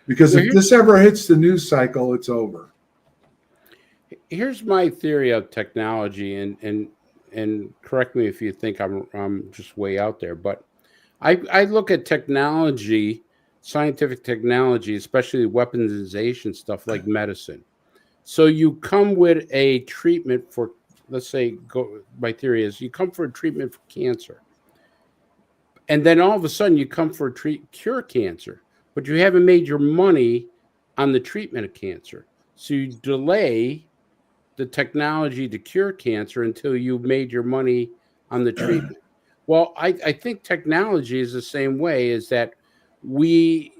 Because if this ever hits the news cycle, it's over. Here's my theory of technology, and correct me if you think I'm just way out there, but I look at technology, scientific technology, especially weaponization stuff like medicine. So you come with a treatment for, let's say, my theory is you come for a treatment for cancer. And then all of a sudden you come for a cure cancer, but you haven't made your money on the treatment of cancer. So you delay the technology to cure cancer until you've made your money on the treatment. Well, I think technology is the same way, is that we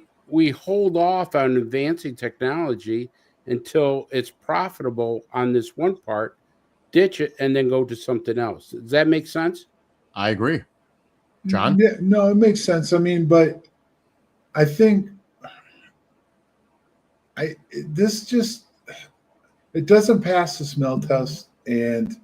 hold off on advancing technology until it's profitable on this one part, ditch it, and then go to something else. Does that make sense? I agree. John? Yeah, no, it makes sense. I mean, but I think it doesn't pass the smell test. And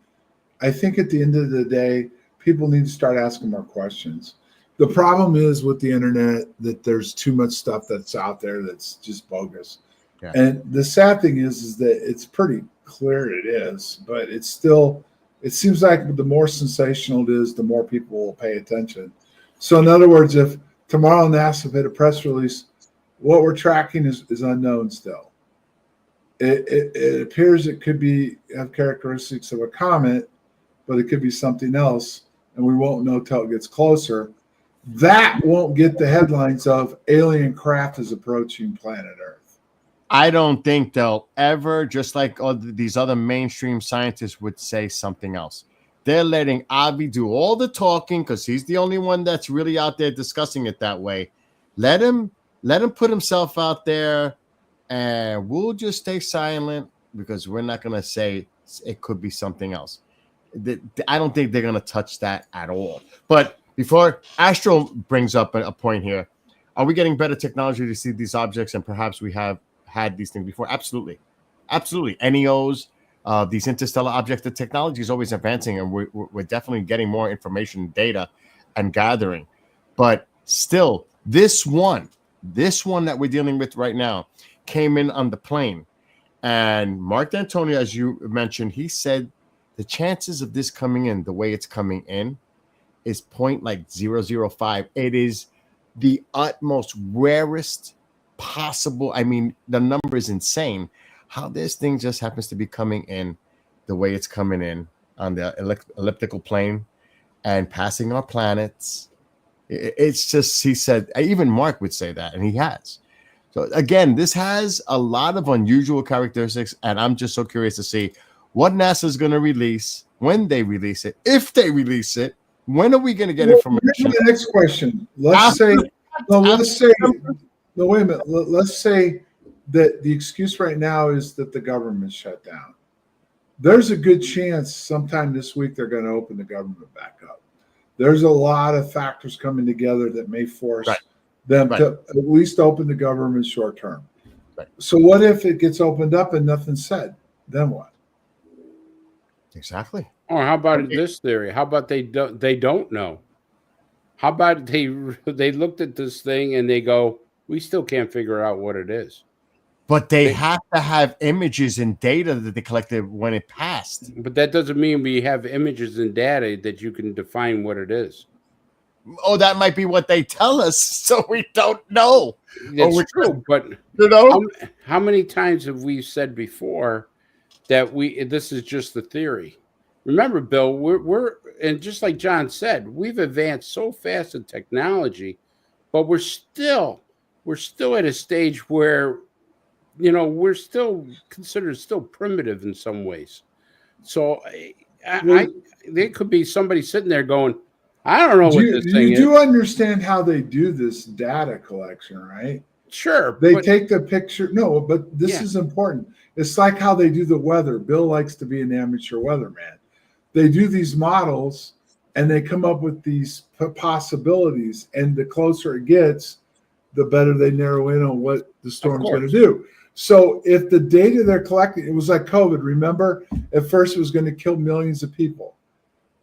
I think at the end of the day, people need to start asking more questions. The problem is with the internet that there's too much stuff that's out there that's just bogus. Yeah. And the sad thing is that it's pretty clear it is, but it seems like the more sensational it is, the more people will pay attention. So in other words, if tomorrow NASA made a press release, what we're tracking is unknown still. It appears it could have characteristics of a comet, but it could be something else, and we won't know till it gets closer. That won't get the headlines of alien craft is approaching planet Earth. I don't think they'll ever, just like these other mainstream scientists would say something else. They're letting Avi do all the talking because he's the only one that's really out there discussing it that way. Let him put himself out there, and we'll just stay silent because we're not going to say it could be something else. I don't think they're going to touch that at all. But before Astro brings up a point here, are we getting better technology to see these objects, and perhaps we have had these things before? Absolutely. NEOs, these interstellar objects, the technology is always advancing, and we're definitely getting more information, data, and gathering. But still, this one that we're dealing with right now came in on the plane. And Mark D'Antonio, as you mentioned, he said the chances of this coming in the way it's coming in is 0.005. It is the utmost rarest possible. I mean, the number is insane. How this thing just happens to be coming in the way it's coming in on the elliptical plane and passing our planets. It's just, he said, even Mark would say that, and he has. So again, this has a lot of unusual characteristics, and I'm just so curious to see what NASA is going to release, when they release it, if they release it. When are we going to get information? The next question. Let's say that the excuse right now is that the government shut down. There's a good chance sometime this week they're going to open the government back up. There's a lot of factors coming together that may force them to at least open the government short term. Right. So what if it gets opened up and nothing's said? Then what? Exactly. Or how about this theory? How about they don't know? How about they looked at this thing and they go, we still can't figure out what it is. But they have to have images and data that they collected when it passed. But that doesn't mean we have images and data that you can define what it is. Oh, that might be what they tell us, so we don't know. It's true, but you know, how many times have we said before that this is just the theory? Remember, Bill, we're and just like John said, we've advanced so fast in technology, but we're still at a stage where, you know, we're still considered still primitive in some ways. So there could be somebody sitting there going, I don't know what this thing is. You do understand how they do this data collection, right? Sure. They take the picture. No, but this is important. It's like how they do the weather. Bill likes to be an amateur weatherman. They do these models and they come up with these possibilities. And the closer it gets, the better they narrow in on what the storm's going to do. So if the data they're collecting, it was like COVID. Remember, at first it was going to kill millions of people.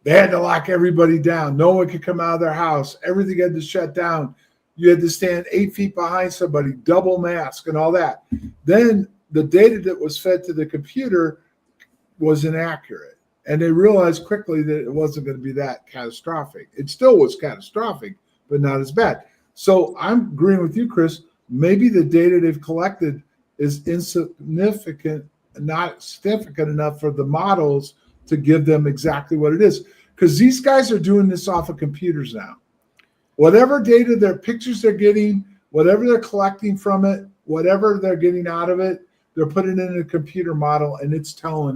They had to lock everybody down. No one could come out of their house. Everything had to shut down. You had to stand 8 feet behind somebody, double mask and all that. Then the data that was fed to the computer was inaccurate. And they realized quickly that it wasn't going to be that catastrophic. It still was catastrophic, but not as bad. So I'm agreeing with you, Chris. Maybe the data they've collected is insignificant, not significant enough for the models to give them exactly what it is. Because these guys are doing this off of computers now. Whatever data, their pictures they're getting, whatever they're collecting from it, whatever they're getting out of it, they're putting it in a computer model and it's telling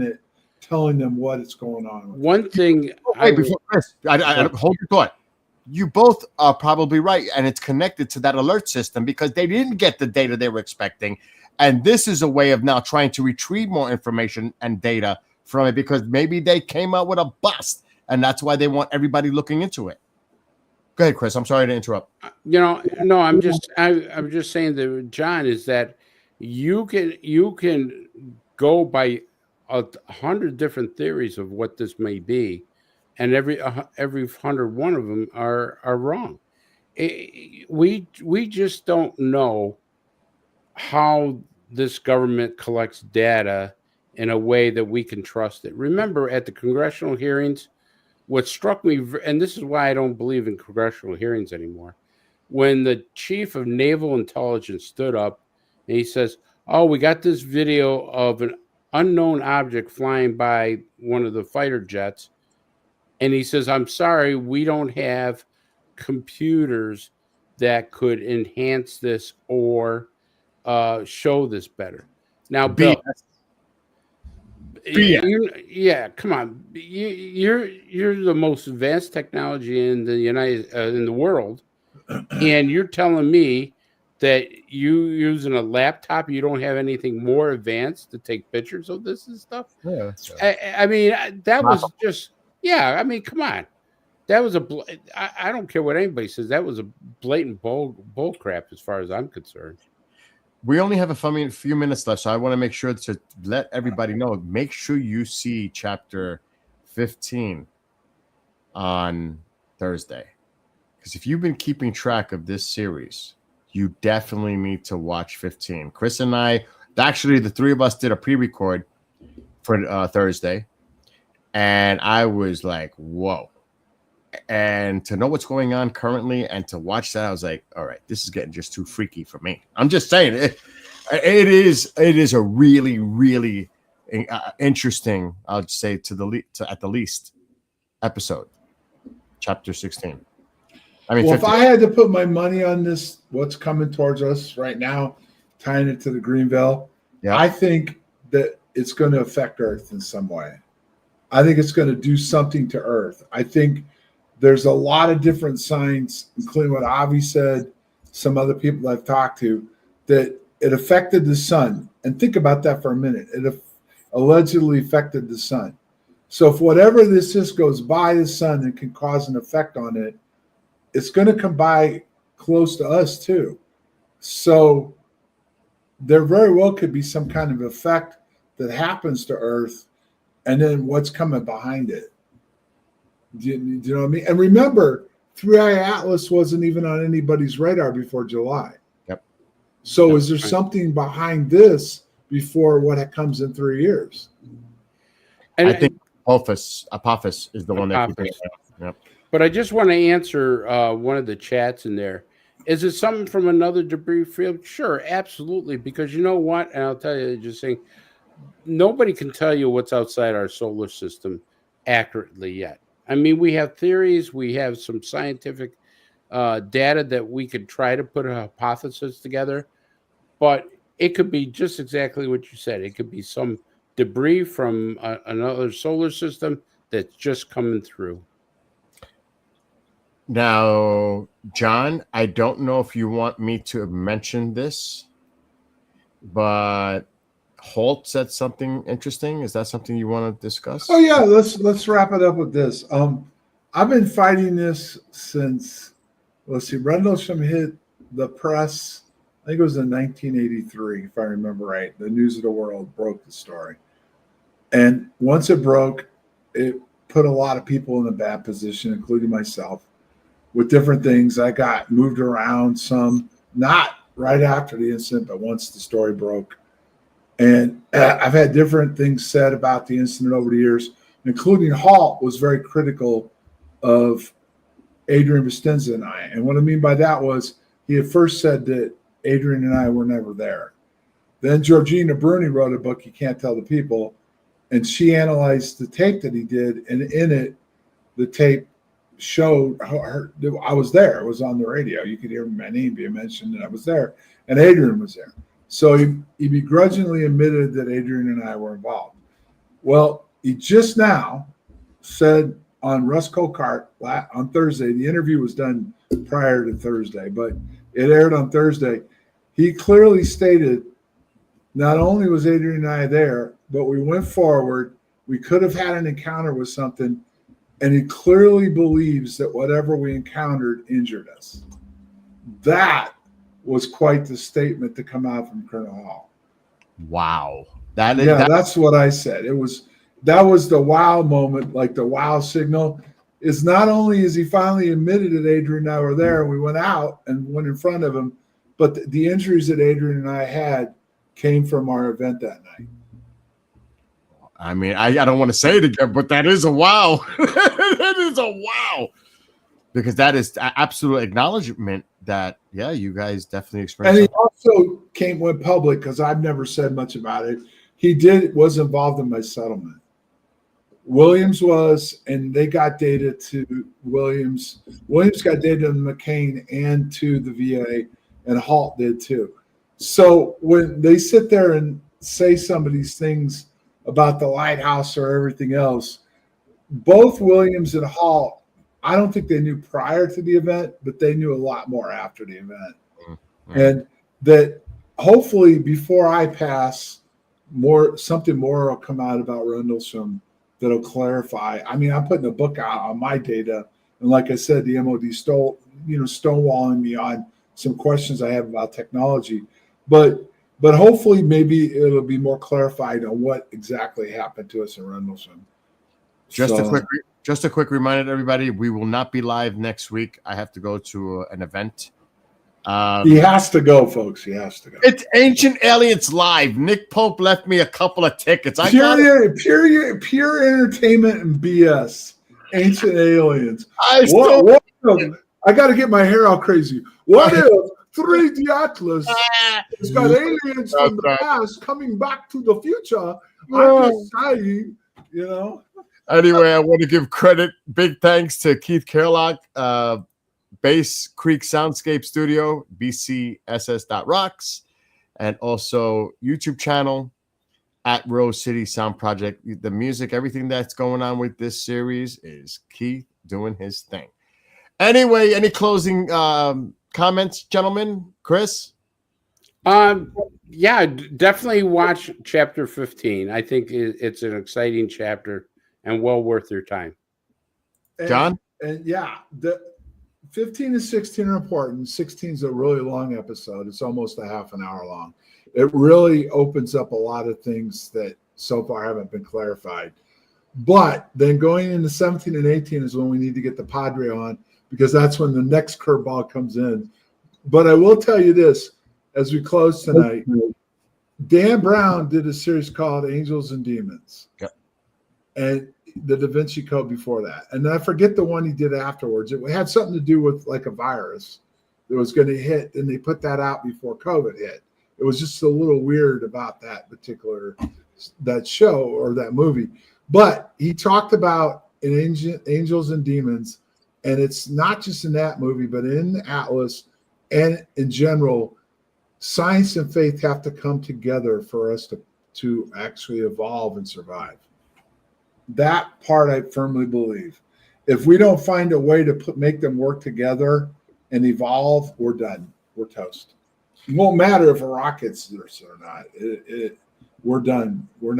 them what is going on. One thing before Chris, I hold your thought. You both are probably right, and it's connected to that alert system because they didn't get the data they were expecting. And this is a way of now trying to retrieve more information and data from it because maybe they came out with a bust, and that's why they want everybody looking into it. Go ahead, Chris. I'm sorry to interrupt. You know, no, I'm just saying that, John, is that you can go by 100 different theories of what this may be, and every 101 of them are wrong. We just don't know how this government collects data in a way that we can trust it. Remember, at the congressional hearings, what struck me, and this is why I don't believe in congressional hearings anymore, when the chief of naval intelligence stood up and he says, "Oh, we got this video of an unknown object flying by one of the fighter jets," and he says, "I'm sorry, we don't have computers that could enhance this or show this better." Now, Bill, yeah, come on, you're the most advanced technology in the in the world, and you're telling me that you using a laptop, you don't have anything more advanced to take pictures of this and stuff? Yeah. I mean, that was just, yeah. I mean, come on, that was I don't care what anybody says. That was a blatant bull crap as far as I'm concerned. We only have a few minutes left, so I want to make sure to let everybody know. Make sure you see chapter 15 on Thursday, because if you've been keeping track of this series, you definitely need to watch 15. Chris and I, actually, the three of us did a pre-record for Thursday, and I was like, whoa. And to know what's going on currently and to watch that, I was like, all right, this is getting just too freaky for me. I'm just saying, it is a really, really interesting, I'd say, at the least, episode, chapter 16. I mean, well, 15. if I had to put my money on this, what's coming towards us right now, tying it to the Greenville, yeah. I think that it's going to affect Earth in some way. I think it's going to do something to Earth. I think there's a lot of different signs, including what Avi said, some other people I've talked to, that it affected the sun. And think about that for a minute. It allegedly affected the sun. So if whatever this is goes by the sun and can cause an effect on it, it's going to come by close to us too. So there very well could be some kind of effect that happens to Earth, and then what's coming behind it. Do you know what I mean? And remember, 3i Atlas wasn't even on anybody's radar before July. Yep. So is there something behind this before what comes in 3 years? And I think Apophis is the one that. Yep. But I just want to answer one of the chats in there. Is it something from another debris field? Sure, absolutely. Because you know what? And I'll tell you, just saying, nobody can tell you what's outside our solar system accurately yet. I mean, we have theories. We have some scientific data that we could try to put a hypothesis together. But it could be just exactly what you said. It could be some debris from another solar system that's just coming through. Now, John, I don't know if you want me to mention this, but Holt said something interesting. Is that something you want to discuss? Oh yeah, let's wrap it up with this. I've been fighting this since, let's see, Rendlesham hit the press, I think it was in 1983, if I remember right. The News of the World broke the story. And once it broke, it put a lot of people in a bad position, including myself, with different things. I got moved around some, not right after the incident, but once the story broke. And I've had different things said about the incident over the years, including Halt was very critical of Adrian Bustinza and I. And what I mean by that was he had first said that Adrian and I were never there. Then Georgina Bruni wrote a book, You Can't Tell the People, and she analyzed the tape that he did. And in it, the tape showed her, I was there. It was on the radio. You could hear my name being mentioned, and I was there. And Adrian was there. So he begrudgingly admitted that Adrian and I were involved. Well, he just now said on Russ Cocart on Thursday, the interview was done prior to Thursday, but it aired on Thursday. He clearly stated not only was Adrian and I there, but we went forward. We could have had an encounter with something, and he clearly believes that whatever we encountered injured us. That was quite the statement to come out from Colonel Hall. Wow. That's what I said. That was the wow moment, like the wow signal. Is not only is he finally admitted that Adrian and I were there, and we went out and went in front of him, but the injuries that Adrian and I had came from our event that night. I mean, I don't want to say it again, but that is a wow. It is a wow. Because that is absolute acknowledgement that, yeah, you guys definitely And he experienced. also went public because I've never said much about it. He was involved in my settlement. Williams was, and they got data to Williams. Williams got data to McCain and to the VA, and Halt did too. So when they sit there and say some of these things about the lighthouse or everything else, both Williams and Halt, I don't think they knew prior to the event, but they knew a lot more after the event. Mm-hmm. And that hopefully before I pass, something more will come out about Rendlesham that'll clarify. I mean, I'm putting a book out on my data, and like I said, the MOD stonewalling me on some questions I have about technology, but hopefully maybe it'll be more clarified on what exactly happened to us in Rendlesham. Just a quick reminder to everybody: we will not be live next week. I have to go to an event. He has to go, folks. He has to go. It's Ancient Aliens Live. Nick Pope left me a couple of tickets. Pure entertainment and BS. Ancient Aliens. I got to get my hair all crazy. What if 3D Atlas has got aliens from the past coming back to the future? I'm just saying, Anyway, I want to give credit, big thanks to Keith Kerlock, Bass Creek Soundscape Studio, bcss.rocks, and also YouTube channel at Rose City Sound Project. The music, everything that's going on with this series is Keith doing his thing. Anyway, any closing comments, gentlemen? Chris? Yeah, definitely watch chapter 15. I think it's an exciting chapter and well worth your time. John? And yeah, the 15 and 16 are important. 16 is a really long episode. It's almost a half an hour long. It really opens up a lot of things that so far haven't been clarified. But then going into 17 and 18 is when we need to get the Padre on, because that's when the next curveball comes in. But I will tell you this, as we close tonight, Dan Brown did a series called Angels and Demons. Yep. And the Da Vinci Code before that. And then I forget the one he did afterwards. It had something to do with like a virus that was going to hit, and they put that out before COVID hit. It was just a little weird about that show or that movie. But he talked about Angels and Demons, and it's not just in that movie, but in Atlas and in general, science and faith have to come together for us to actually evolve and survive. That part I firmly believe. If we don't find a way to make them work together and evolve, we're done. We're toast. It won't matter if a rocket's there or not. We're done. We're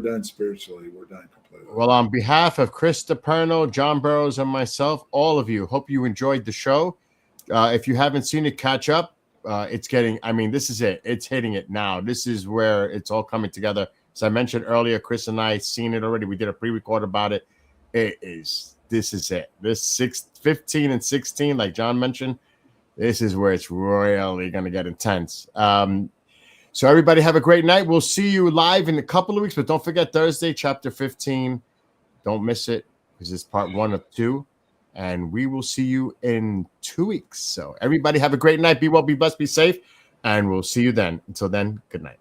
done spiritually. We're done completely. Well, on behalf of Chris DePerno, John Burrows, and myself, all of you, hope you enjoyed the show. If you haven't seen it, catch up. It's getting, this is it. It's hitting it now. This is where it's all coming together. As I mentioned earlier, Chris and I seen it already. We did a pre-record about it. This is it. This 15 and 16, like John mentioned, this is where it's really going to get intense. So everybody have a great night. We'll see you live in a couple of weeks, but don't forget Thursday, chapter 15. Don't miss it because it's part 1 of 2. And we will see you in 2 weeks. So everybody have a great night. Be well, be blessed, be safe. And we'll see you then. Until then, good night.